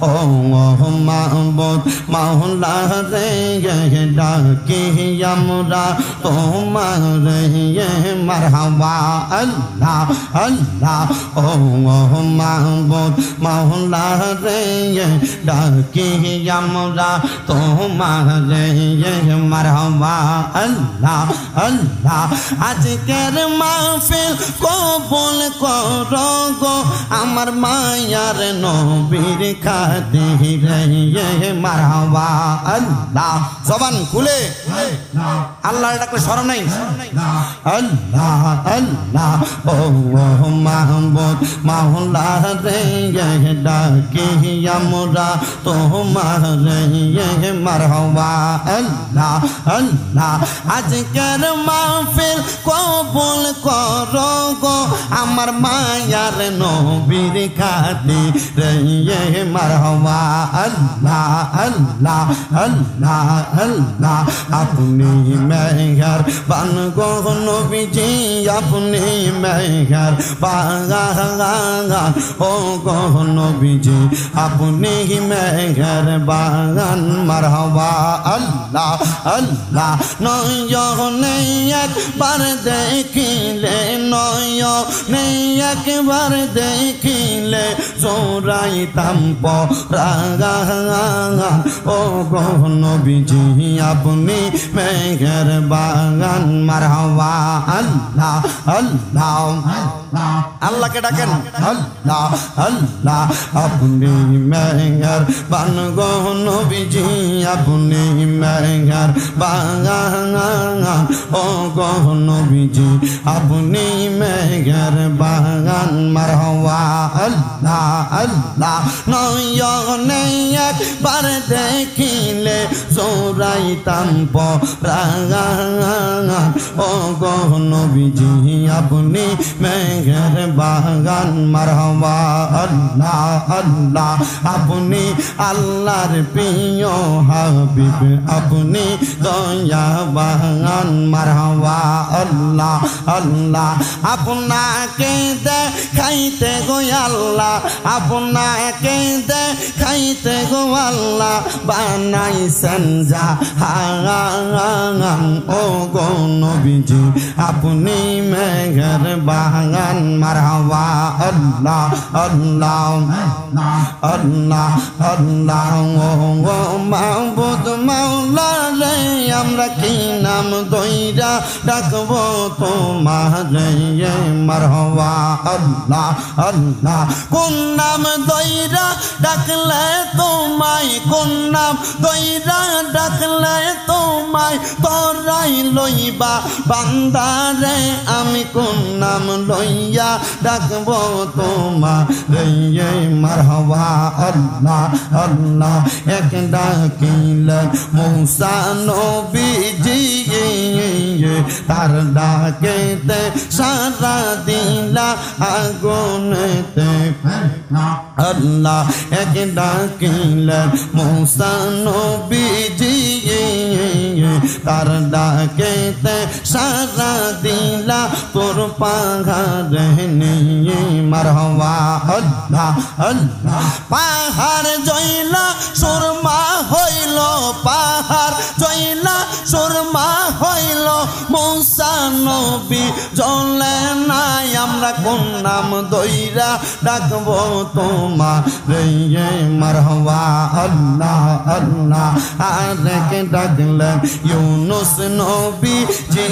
ও মাহবুব মাওলা রে ডাকি আমরা তোমার মারহাবা আল্লাহ আল্লাহ ও মাহবুব মাওলা রে ডাকি আমরা তোমার মারহাবা আল্লাহ আল্লাহ আজকের মাহফিল কবুল করো গো আমার মায়ার নবীর মারহাবা আল্লাহ জবান খুলে আল্লাহর ডাকলে শরম নাই আল্লাহ আল্লাহ ও মাহবুব মাওলা রে ডাকি আমরা তোমার মারহাবা আল্লাহ আল্লাহ আজকের মাহফিল কবুল করো গো আমার মায়ার নবীর খাতিরে মারহাবা আল্লাহ আল্লাহ আল্লাহ আল্লাহ আপনি মেহেরবান গো নবীজি আপনি মেহেরবান ও গো নবীজি আপনি মেহেরবান মারহাবা আল্লাহ আল্লাহ নয়নে একবার দেখিলে নয়নে একবার দেখিলে জোড়াইতাম পরাগান ও গো নবীজি আপনি মেহেরবান মারহাবা আল্লাহ আল্লাহ আল্লাহকে ডাকেন আল্লাহ আল্লাহ আপনি মেহেরবান গো নবীজি আপনি মেহেরবান ও গো নবীজি আপনি মেহেরবান মারহাবা আল্লাহ আল্লাহ নয়নে একবার দেখিলে জোড়াইতাম পরাগান ও গো নবীজি আপনি মেহেরবান মারহাবা আল্লাহ আল্লাহ আপনি আল্লাহর প্রিয় হাবিব আপনি দয়াবান মারহাবা আল্লাহ আল্লাহ আপনাকে দেখাইতে গো আল্লাহ আপনাকে দেখাইতে গো আল্লাহ বানাইছেন জাহান ও গো নবীজি আপনি মেহেরবান মারহাবা আল্লাহ আল্লাহ আল্লাহ আল্লাহ ও মাহবুব মাওলা রে আমরা কি নাম দইরা ডাকবো তোমার মারহাবা আল্লাহ আল্লাহ কোন নাম দইরা ডাকলে তোমায় কোন নাম দইরা ডাকলে তোমায় তোরাই লইবা বান্দারে আমি কোন নাম লইয়া ডাকবো তোমারে মারহাবা আল্লাহ আল্লাহ এক ডাকিলেন মূসা নবীজি তার ডাকেতে সারা দিলা আগুনেতে আল্লাহ এক ডাকিলেন মূসা নবীজি তার ডাকেতে সারা দিলা তোর পাহাড় নিয়ে মারহাবা আল্লাহ আল্লাহ পাহাড় জইলা সুরমা হইল পাহাড় জইলা সুরমা হইল মূসা নবী জ্বলে নাই আমরা কোন নাম দইরা ডাকবো তোমারে মারহাবা আল্লাহ আল্লাহ আরেক ডাকলেন ইউনুস নবী জি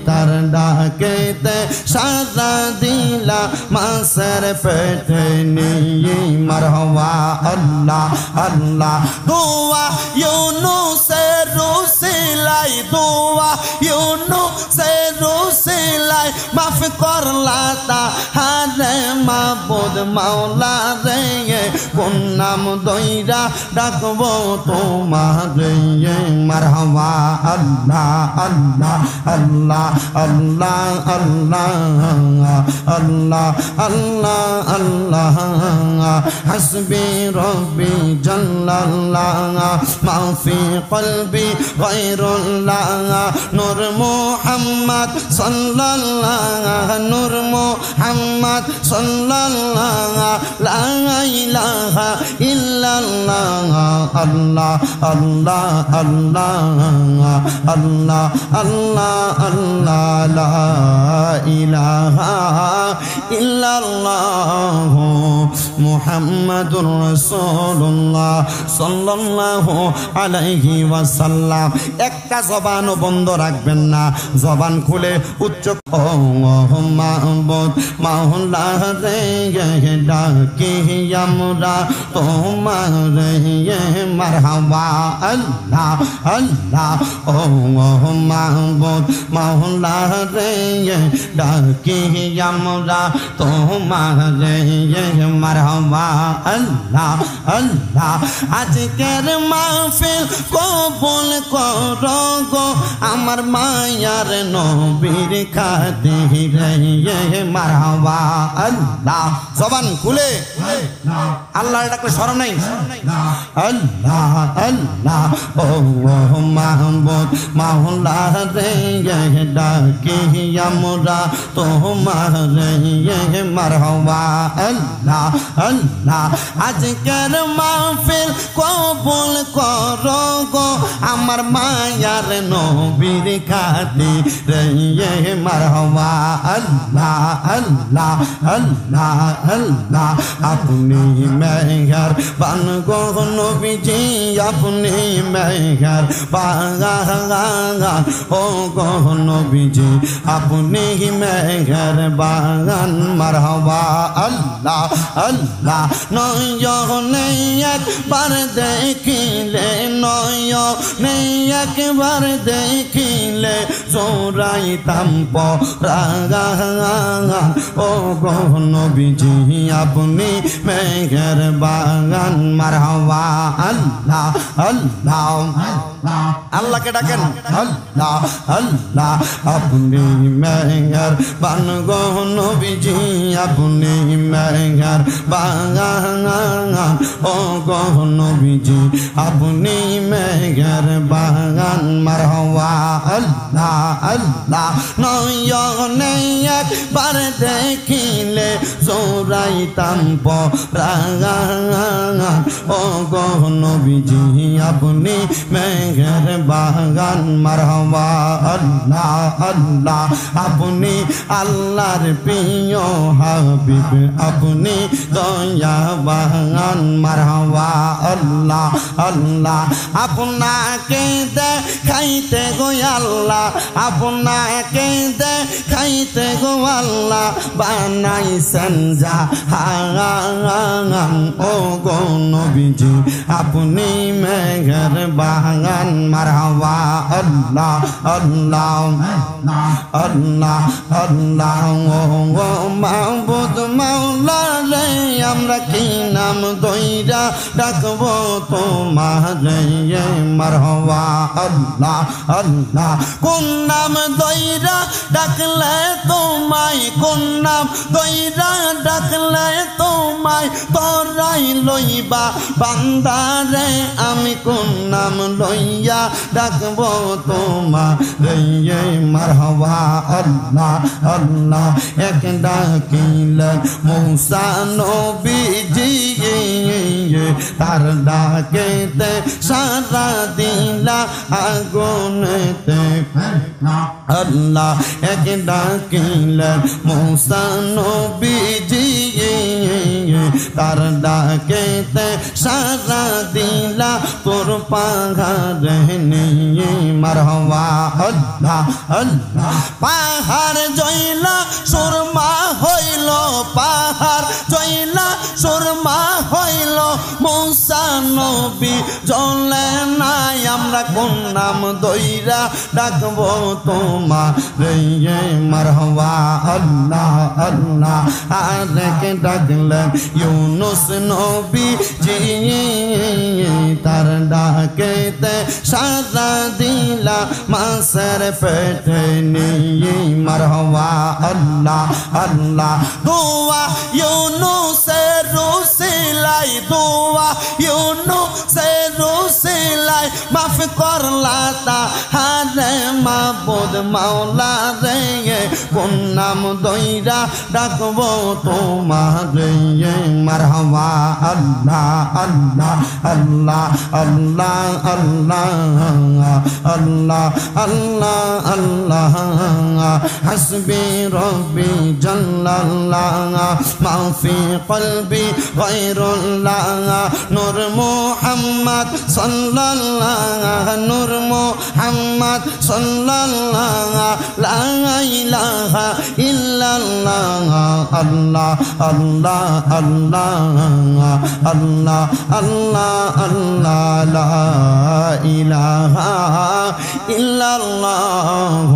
তার ডাকেতে সারা দিলা মাছের পেটে নিয়ে মারহাবা আল্লাহ আল্লাহ দোয়া ইউনুসের রুসিলাই দোয়া ইউনুসের রুসিলাই মাফ করলা তাহারে মাবুদ মাওলা রে কোন নাম দইরা ডাকবো তোমারে মারহাবা আল্লাহ আল্লাহ আল্লাহ আল্লাহ আল্লাহ আল্লাহ আল্লাহ আল্লাহ হাসবি রব্বি জাল্লাল্লাহ মা ফি কলবি গায়রুল্লাহ নূর মুহাম্মদ সাল্লাল্লাহ নূর মুহাম্মদ সাল্লাল্লাহ লা ইলাহা ইলাহা ইল্লাল্লাহ আল্লাহ আল্লাহ আল্লাহ আল্লাহ আল্লাহ আল্লাহ লা ইলাহা ইল্লাল্লাহ মুহাম্মাদুর রাসূলুল্লাহ সাল্লাল্লাহু আলাইহি ওয়াসাল্লাম। একটা জবানও বন্ধ রাখবেন না, জবান খুলে উচ্চ মাহবুব মাওলা রে ডাকি আমরা তোমার মারহাবা আল্লাহ আল্লাহ ও মাহবুব মাওলা রে ডাকি আমরা তোমার মারহাবা আল্লাহ আল্লাহ। আজকের মাহফিল কবুল করো গো আমার মায়ার নবীর খাতিরে মারহাবা আল্লাহ। জবান খুলে আল্লাহর ডাকলে শরম নাই। আল্লাহ আল্লাহ ও মাহবুব মাওলা রে ডাকি আমরা তোমার মারহাবা আল্লাহ আল্লাহ। আজকের মাহফিল কবুল করো গো আমার মায়ার নবীর খাতিরে মারহাবা আল্লাহ আল্লাহ আল্লাহ আল্লাহ। আপনি মেহেরবান গো নবীজি আপনি মেহেরবান ও গো নবীজি আপনি মেহেরবান মারহাবা আল্লাহ আল্লাহ। নয়নে একবার দেখিলে নয়নে একবার দেখিলে জোড়াইতাম পরাগান ও গো নবীজি আপনি মেহেরবান মারহাবা আল্লাহ আল্লাহ। আল্লাহকে ডাকেন আল্লাহ আল্লাহ। আপনি মেহেরবান গো নবীজি আপনি মেহেরবান ও গো নবীজি আপনি মেহেরবান মারহাবা আল্লাহ আল্লাহ। নয়নে একবার দেখিলে জোড়াইতাম পরাগান ও গো নবীজি আপনি মেহেরবান মারহাবা আল্লাহ আল্লাহ। আপনি আল্লাহর প্রিয় হাবিব আপনি দয়াবান মারহাবা আল্লাহ আল্লাহ। আপনাকে দেখাইতে গো আল্লাহ আপনাকে দেখাইতে গো আল্লাহ বানাইছেন জাহান ও গো নবীজি আপনি মেহেরবান মারহাবা আল্লাহ আল্লাহ আল্লাহ আল্লাহ। ও মাহবুব মাওলা রে আমরা কি নাম দইরা ডাকবো তোমারে মারহাবা আল্লাহ আল্লাহ। কোন নাম দইরা ডাকলে তোমায় কোন নাম দইরা ডাকলে তোমায় তোরাই লইবা বান্দারে আমি কোন নাম লইয়া ডাকবো তোমারে মারহাবা আল্লাহ আল্লাহ। এক ডাকিলেন মূসা নবীজি তার ডাকেতে সারা দিলা আগুনেতে আল্লাহ। এক ডাকিলেন মূসা নবীজি তার ডাকেতে সারা দিলা তোর পাহাড় নিয়ে মারহাবা আল্লাহ আল্লাহ। পাহাড় জইলা সুরমা হইল পাহাড় জইলা সুরমা হইল মূসা নবী জ্বলে নাই আমরা কোন নাম দইরা ডাকবো তোমারে মারহাবা আল্লাহ আল্লাহ। আরেক ডাকলেন ইউনুস নবী জি তার ডাকেতে সারা দিলা মাছের পেটে নিয়ে মারহাবা আল্লাহ আল্লাহ। দোয়া ইউনুসের রুসিলাই দোয়া ইউনুসের রুসিলাই মাফ করলা তাহারে মাবুদ মাওলা রে কোন নাম দইরা ডাকবো তোমারে মারহাবা আল্লাহ আল্লাহ আল্লাহ আল্লাহ আল্লাহ আল্লাহ আল্লাহ আল্লাহ হাসবি রব্বি জাল্লাল্লাহ মা ফি কলবি গায়রুল্লাহ নূর মুহাম্মদ সাল্লাল্লাহ নূর মুহাম্মদ সাল্লাল্লাহ লা ইলাহা ইল্লাল্লাহ আল্লাহ আল্লাহ আল্লাহ আল্লাহ আল্লাহ আল্লাহ লা ইলাহা ইল্লাল্লাহ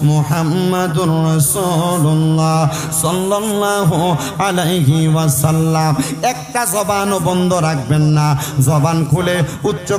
মুহাম্মাদুর রাসূলুল্লাহ সাল্লাল্লাহু আলাইহি ওয়াসাল্লাম। একটা জবানও বন্ধ রাখবেন না, জবান খুলে উচ্চ